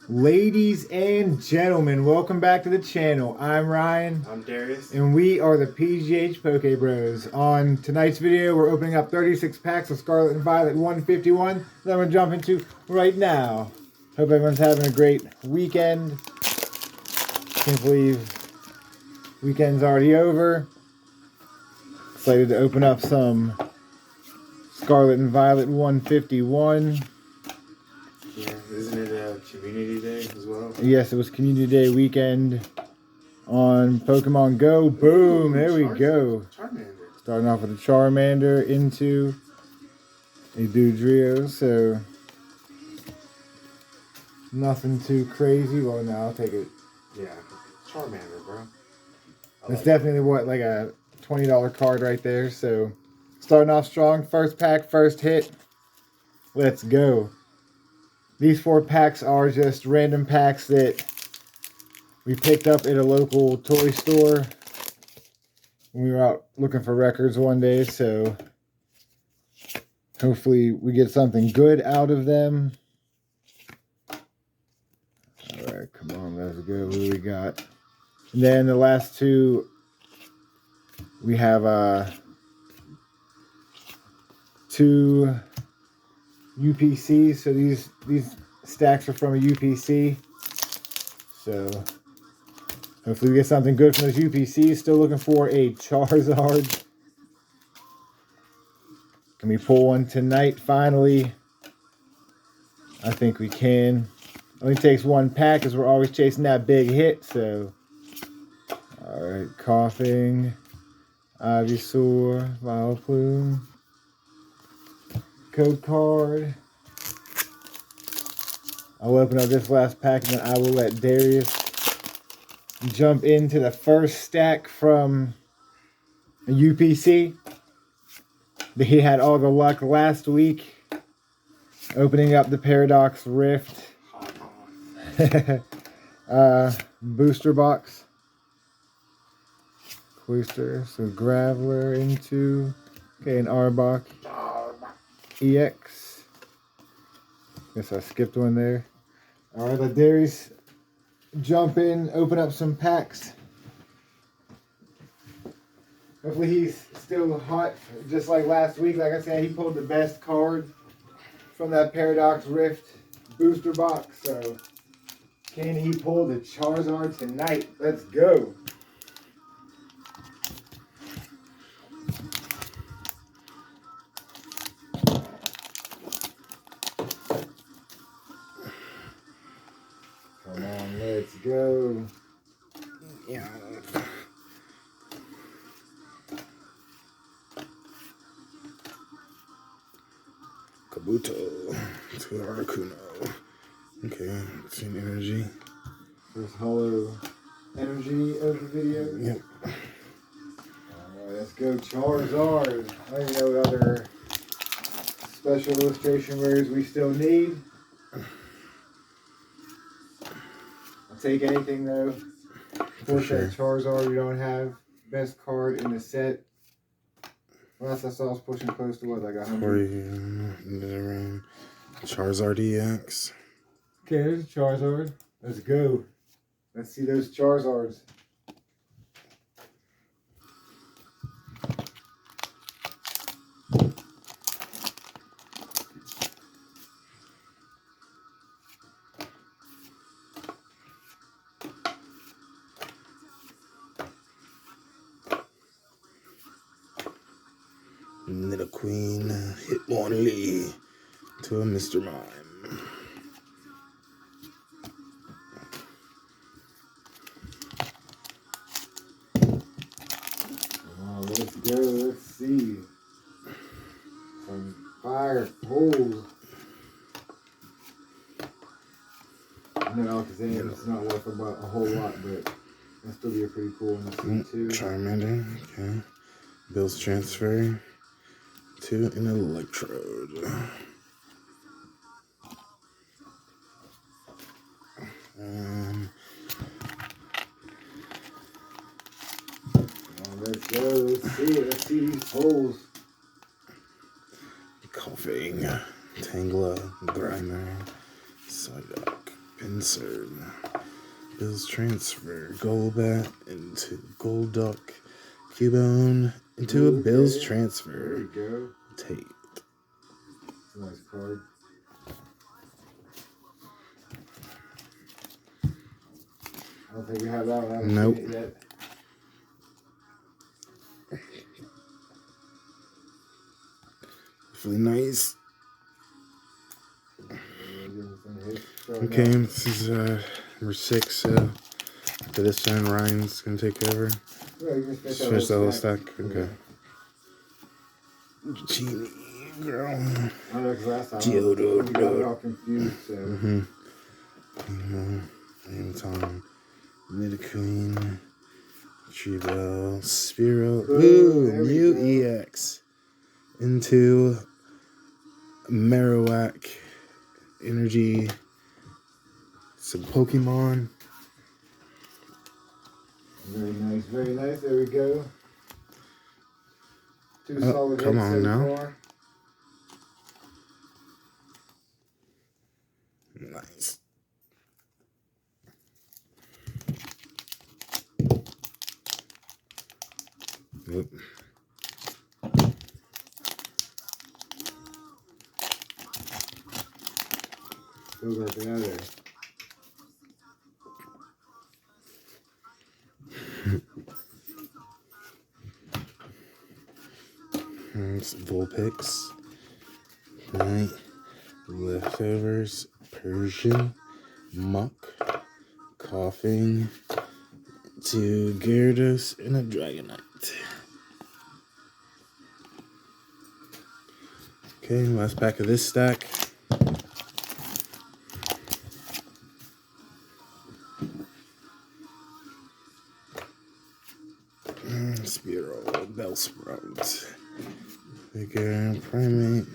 Ladies and gentlemen, welcome back to the channel. I'm Ryan. I'm Darius. And we are the PGH Poke Bros. On tonight's video, we're opening up 36 packs of Scarlet and Violet 151 that I'm going to jump into right now. Hope everyone's having a great weekend. Can't believe weekend's already over. Excited to open up some Scarlet and Violet 151. Yeah, isn't it a community day as well? Yes, it was Community Day weekend on Pokemon Go. Boom, there we go. Charmander. Starting off with a Charmander into a Dodrio, so nothing too crazy. Well, no, I'll take it. Yeah, Charmander, bro. That's definitely like a $20 card right there. So starting off strong, first pack, first hit. Let's go. These 4 packs are just random packs that we picked up at a local toy store when we were out looking for records one day. So hopefully we get something good out of them. Alright, come on, let's go. What do we got? And then the last 2, we have 2 UPCs. So these stacks are from a UPC. So hopefully we get something good from those UPCs. Still looking for a Charizard. Can we pull one tonight finally? I think we can. Only takes 1 pack because we're always chasing that big hit. So, alright, Coughing, Ivysaur, Vileplume, code card. I'll open up this last pack and then I will let Darius jump into the first stack from a UPC. He had all the luck last week opening up the Paradox Rift booster box. Cloister, so Graveler into, okay, an Arbok EX. Guess I skipped one there. Alright, let Darius jump in, open up some packs. Hopefully he's still hot, just like last week. Like I said, he pulled the best card from that Paradox Rift booster box. So, can he pull the Charizard tonight? Let's go. Come on, let's go. Yeah. Kabuto to Articuno. Okay, it's an energy. First hollow energy of the video. Yep. Alright, let's go Charizard. I don't even know what other special illustration rares we still need. I'll take anything though. For sure. Charizard we don't have. Best card in the set. Last I saw was pushing close to what, like 100? Charizard EX. Okay, there's a Charizard. Let's go. Let's see those Charizards. Little Queen, Hitmonlee to a Mr. Mime. Oh, let's go. Let's see. Some fire pulls. I know Alakazam is not worth about a whole lot, but that'll still be a pretty cool one to see too. Charmander, okay. Bill's transfer to an Electrode. Let's go. Let's see it. Let's see these pulls. Coughing, Tangela, Grimer, Psyduck. Insert. Bills transfer. Golbat into Golduck. Cubone into a Bills transfer. There you go. Tate. That's a nice card. I don't think we have that one. I haven't Nope. seen it yet. Really nice. Okay, this is number 6. So after this turn, Ryan's gonna take over. Just finish the whole stack. Okay. Genie girl. I know, 'cause last time Geodude. I got it all confused. So. Anton, Nidoqueen, Tribel, Spearow. Ooh, Mew EX into Marowak Energy. Some Pokemon. Very nice, very nice. There we go. Two solid come hits on so now. far. Nice. Yep. Still got that out there. It's Vulpix. Right. Leftovers. Persian. Muck. Coughing. To Gyarados and a Dragonite. Okay, last pack of this stack. Spearow, Bellsprout, Figure, Primate,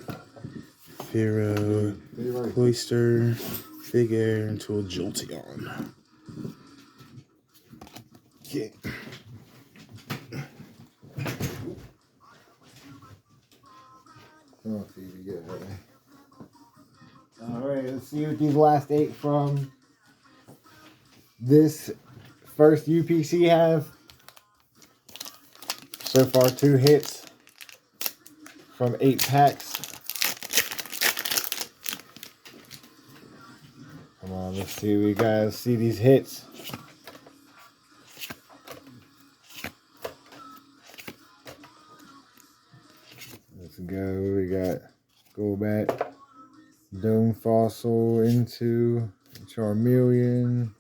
Fearow, Cloyster, Figure, into a Jolteon. Okay. Come on, Phoebe, get ready. Alright, let's see what these last 8 from this first UPC have. So far, 2 hits from 8 packs. Come on, let's see what we got. Let's see these hits. Let's go. We got Golbat, Dome Fossil into Charmeleon,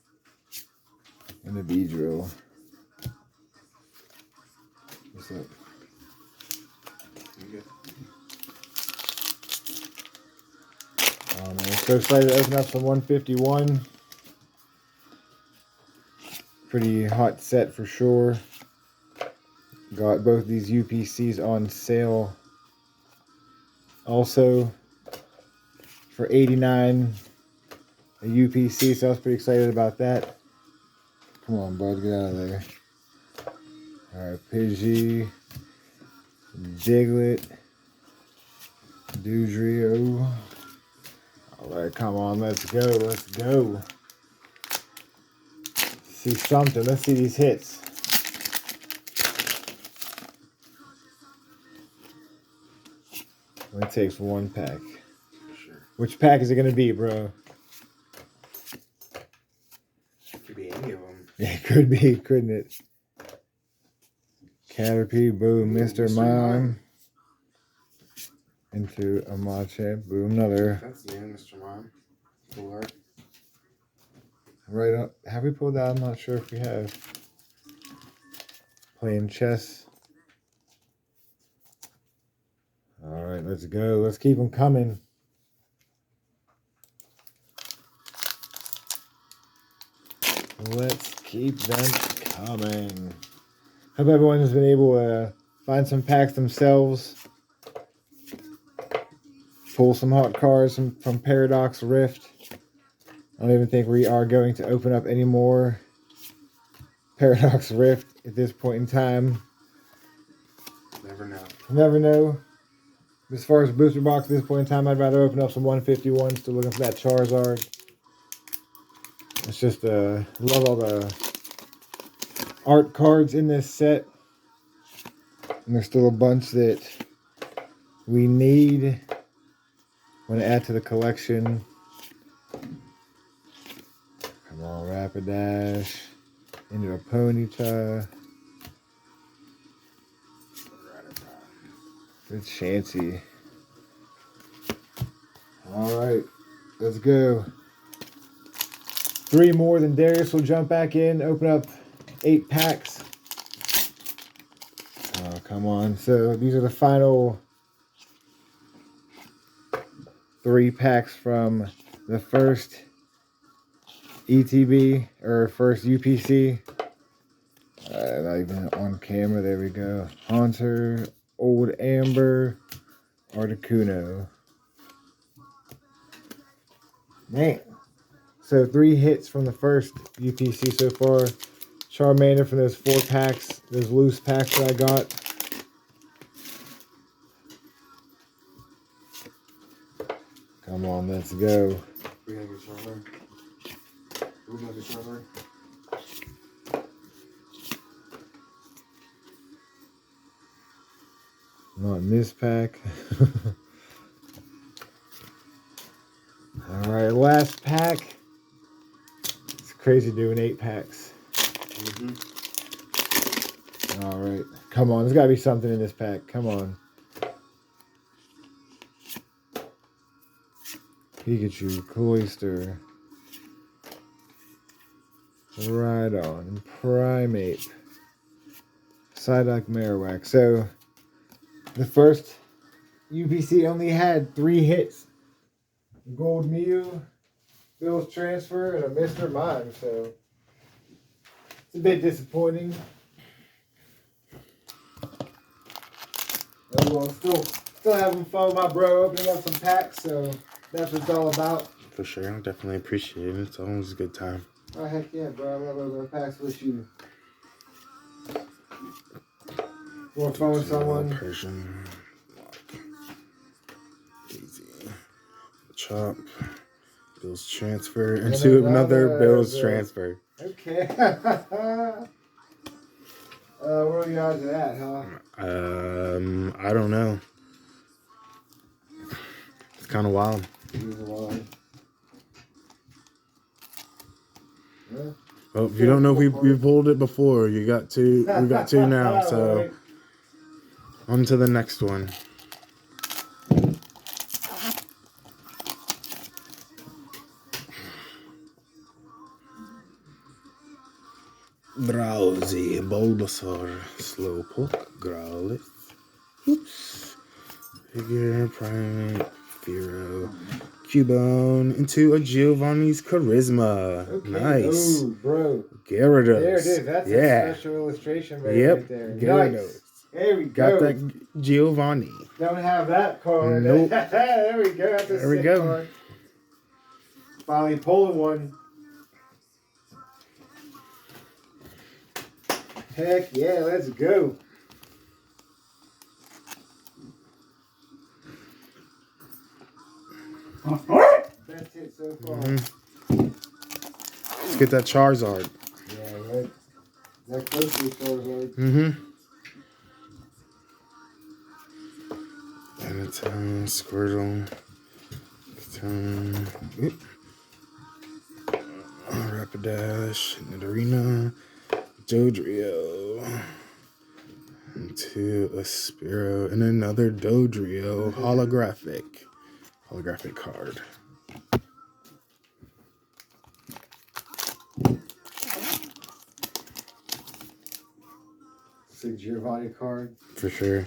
and a Beedrill. What's up? Oh man, so excited to open up some 151. Pretty hot set for sure. Got both these UPCs on sale. Also for $89 a UPC, so I was pretty excited about that. Come on, bud, get out of there. Alright, Pidgey, Diglett, Dewdrio. Alright, come on, let's go, let's go. Let's see something, let's see these hits. Only takes 1 pack. Sure. Which pack is it gonna be, bro? Could be any of them. Yeah, it could be, couldn't it? Caterpie, boom, Mr. Mime. Into a Machamp, boom, another. That's the end, Mr. Mime. Full art. Right on. Have we pulled that? I'm not sure if we have. Playing chess. Alright, let's go. Let's keep them coming. Let's keep them coming. Hope everyone has been able to find some packs themselves. Pull some hot cards from Paradox Rift. I don't even think we are going to open up any more Paradox Rift at this point in time. Never know. Never know. As far as booster box at this point in time, I'd rather open up some 151s. Still looking for that Charizard. It's just love all the art cards in this set. And there's still a bunch that we need. Want to add to the collection. Come on, Rapidash. Into a Ponyta. Good Chansey. Alright, let's go. 3 more, then Darius will jump back in, open up 8 packs. Oh, come on. So these are the final 3 packs from the first ETB, or first UPC. Not even on camera. There we go. Haunter, Old Amber, Articuno. Man. So 3 hits from the first UPC so far. Charmander from those 4 packs, those loose packs that I got. Come on, let's go. We have a Charizard. We have a Charizard. Not in this pack. Alright, last pack. It's crazy doing 8 packs. Alright, come on. There's got to be something in this pack. Come on. Pikachu, Cloyster. Rhydon, Primeape. Psyduck, Marowak. So, the first UPC only had 3 hits. Gold Mew, Bill's Transfer, and a Mr. Mime. So, it's a bit disappointing. Oh, well, still having fun with my bro opening up some packs, so that's what it's all about. For sure, I definitely appreciate it. It's always a good time. Oh, heck yeah, bro. I love opening packs with you. More fun with someone. Persian. Easy. Chop. Bill's Transfer. Into another Bill's Transfer. Okay. What are the odds of that, huh? I don't know. It's kind of wild. It is wild. Yeah. Well, if you don't know, we pulled it before. You got 2. We got 2 now. So Right. on to the next one. Drowsy, Bulbasaur, Slowpoke, Growlithe, oops, Figure, Primeape, Fearow, Cubone, into a Giovanni's Charisma. Okay. Nice. Ooh, bro. Gyarados. There it is. That's a special illustration right there. Gyarados. Nice. There we Got go. that Giovanni. Don't have that card. Nope. There we go. That's a There we sick go. card. Finally pulling one. Heck yeah, let's go. Best hit so far. Let's get that Charizard. Yeah, right. That close to Charizard. And it's Squirtle. Rapidash, Nidorino, Dodrio, into a Spearow, and another Dodrio holographic card. Sick Giovanni card. For sure.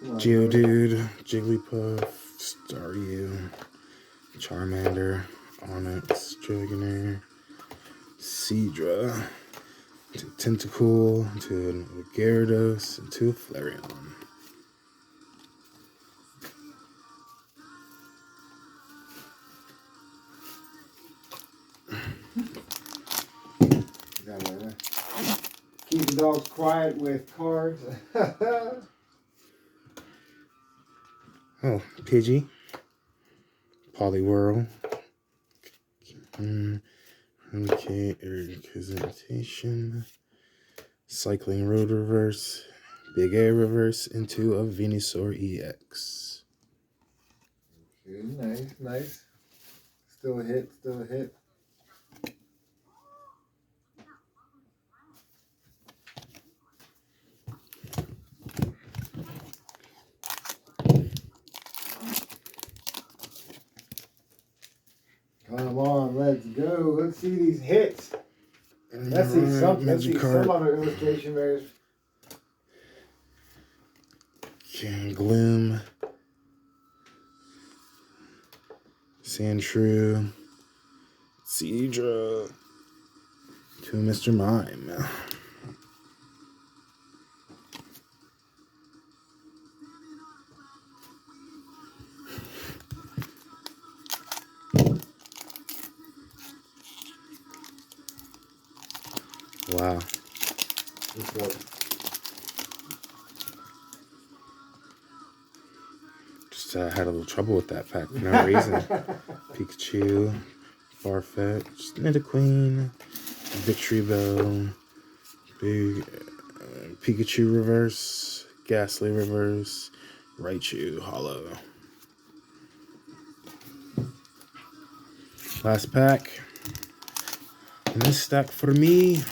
Yeah, Geodude, Jigglypuff, Staryu, Charmander, Onix, Dragonair, Seadra, to Tentacool, to a Gyarados, and to a Flareon. Keep the dogs quiet with cards. Oh, Pidgey, Poliwhirl, Okay, representation. Cycling Road Reverse. Big Air Reverse into a Venusaur EX. Okay, nice, nice. Still a hit, still a hit. Come on, let's go. Let's see these hits. Let's see some. Let's see some other illustration rares. Okay, Gloom. Sandshrew. Seadra. To Mr. Mime. Wow. Just had a little trouble with that pack for no reason. Pikachu, Farfetch, Nidoqueen, Victory Bell, Big Pikachu Reverse, Ghastly Reverse, Raichu Hollow. Last pack. And this stack for me.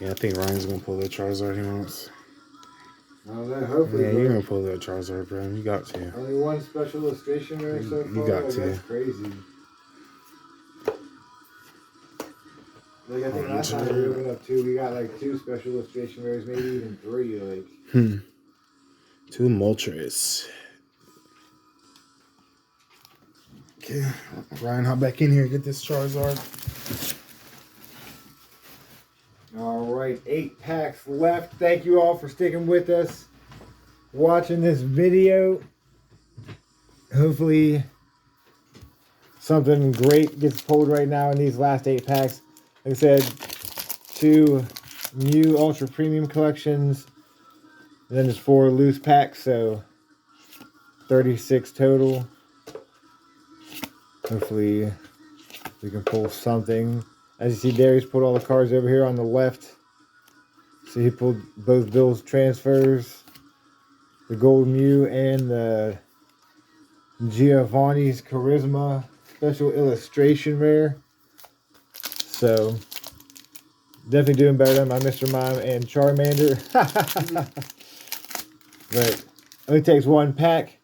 Yeah, I think Ryan's gonna pull that Charizard he wants. Hopefully, yeah, you're gonna pull that Charizard, bro. You got to. Only one special illustration rare so far. You got to. That's crazy. Like, I think last time we opened up 2, we got like 2 special illustration rares, maybe even 3. Like. 2 Moltres. Okay, Ryan, hop back in here. Get this Charizard. All right, 8 packs left. Thank you all for sticking with us, watching this video. Hopefully something great gets pulled right now in these last 8 packs. Like I said, 2 new Ultra Premium collections, and then there's 4 loose packs, so 36 total. Hopefully we can pull something. As you see, Darius pulled all the cards over here on the left. So he pulled both Bill's transfers, the Gold Mew and the Giovanni's Charisma special illustration rare. So definitely doing better than my Mr. Mime and Charmander. But it only takes 1 pack.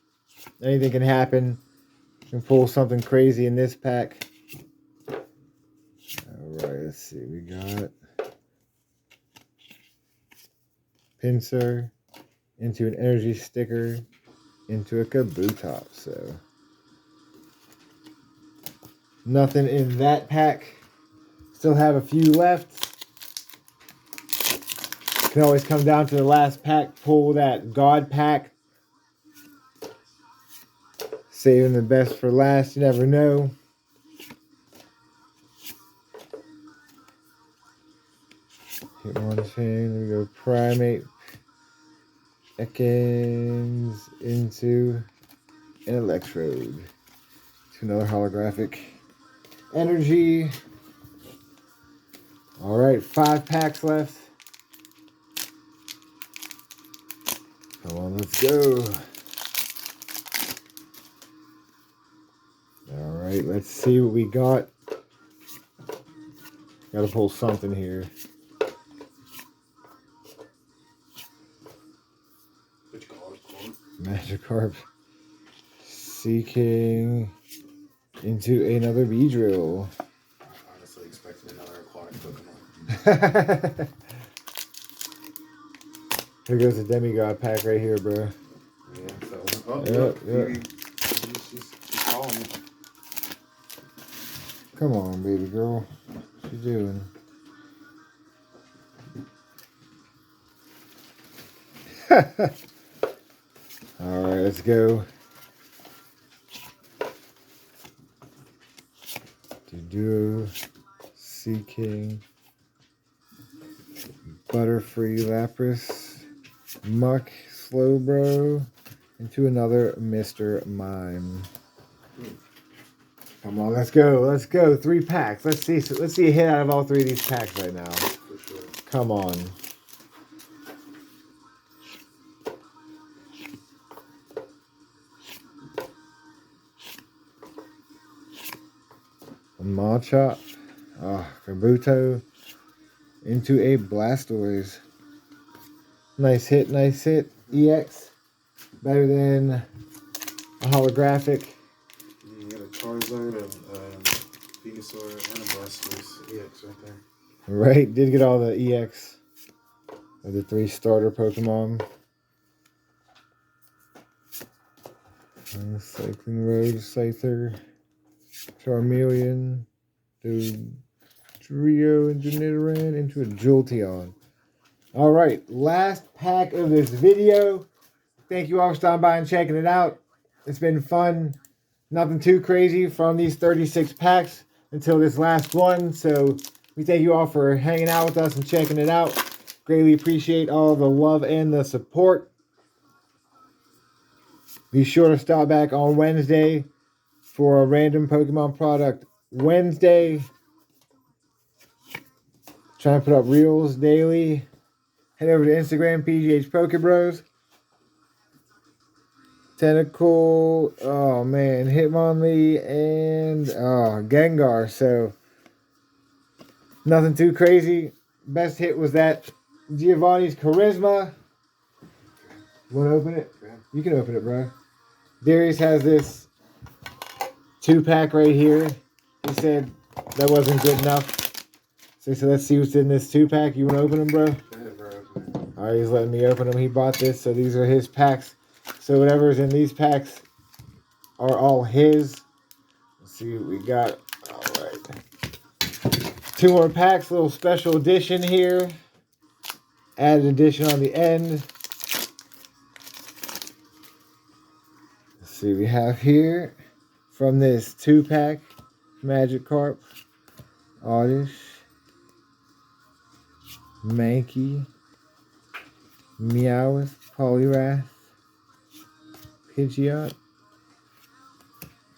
Anything can happen. You can pull something crazy in this pack. Alright, let's see. We got Pinsir into an energy sticker into a Kabutops. So nothing in that pack. Still have a few left. Can always come down to the last pack, pull that God pack. Saving the best for last, you never know. Hit one chain, there we go. Primate Ekans into an Electrode. To another holographic energy. Alright, 5 packs left. Come on, let's go. Alright, let's see what we got. Gotta pull something here. Magikarp. Seeking into another Beedrill. I honestly expected another aquatic Pokemon. Here goes the Demigod pack right here, bro. Yeah, so, Yep. She's calling me. Come on, baby girl. What you doing? Alright, let's go. Duo, Seeking, Butterfree Lapras, Muck, Slowbro, into another Mr. Mime. Come on, let's go. Let's go. 3 packs. Let's see a hit out of all 3 of these packs right now. For sure. Come on. A Machop. Kabuto. Into a Blastoise. Nice hit, nice hit. EX. Better than a holographic. You got a Charizard, a Venusaur, and a Blastoise EX right there. Right, did get all the EX of the 3 starter Pokemon. Cycling Road, Scyther, Charmeleon, Trio, and Nidoran into a Jolteon. Alright, last pack of this video. Thank you all for stopping by and checking it out. It's been fun. Nothing too crazy from these 36 packs until this last one. So we thank you all for hanging out with us and checking it out. Greatly appreciate all the love and the support. Be sure to stop back on Wednesday for a random Pokemon product Wednesday. Trying to put up reels daily. Head over to Instagram, PGH Pokebros. Tentacle, oh man, Hitmonlee, and Gengar. So, nothing too crazy. Best hit was that Giovanni's Charisma. You want to open it? Okay. You can open it, bro. Darius has this 2-pack right here. He said that wasn't good enough. So let's see what's in this 2-pack. You want to open them, bro? Go ahead, bro. Alright, he's letting me open them. He bought this, so these are his packs. So whatever's in these packs are all his. Let's see what we got. Alright. 2 more packs, little special edition here. Added edition on the end. Let's see what we have here. From this 2-pack, Magikarp, Oddish, Mankey, Meowth, Poliwrath, Pidgeot.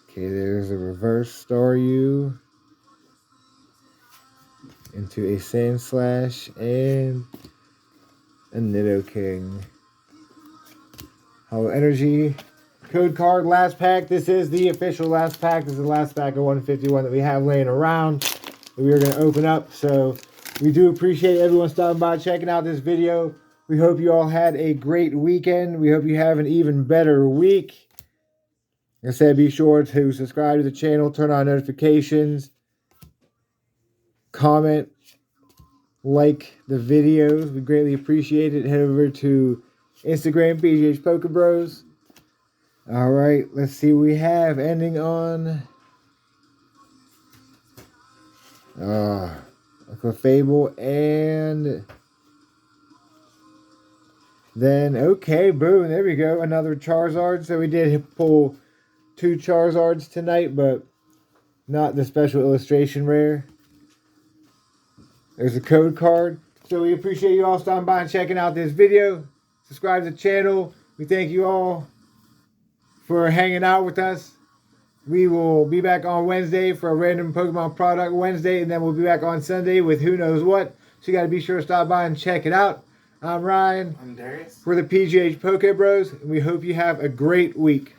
Okay, there's a reverse Staryu into a Sandslash and a Nidoking. Hollow Energy code card, last pack. This is the official last pack. This is the last pack of 151 that we have laying around that we are going to open up. So we do appreciate everyone stopping by, checking out this video. We hope you all had a great weekend. We hope you have an even better week. Like I said, be sure to subscribe to the channel, turn on notifications, comment, like the videos. We greatly appreciate it. Head over to Instagram, PGH Pokebros. Alright, let's see what we have. Ending on Fable and then, okay, boom, there we go. Another Charizard. So we did pull 2 Charizards tonight, but not the special illustration rare. There's a code card. So we appreciate you all stopping by and checking out this video. Subscribe to the channel. We thank you all for hanging out with us. We will be back on Wednesday for a random Pokemon product Wednesday, and then we'll be back on Sunday with who knows what. So you got to be sure to stop by and check it out. I'm Ryan. I'm Darius. We're the PGH Pokebros, and we hope you have a great week.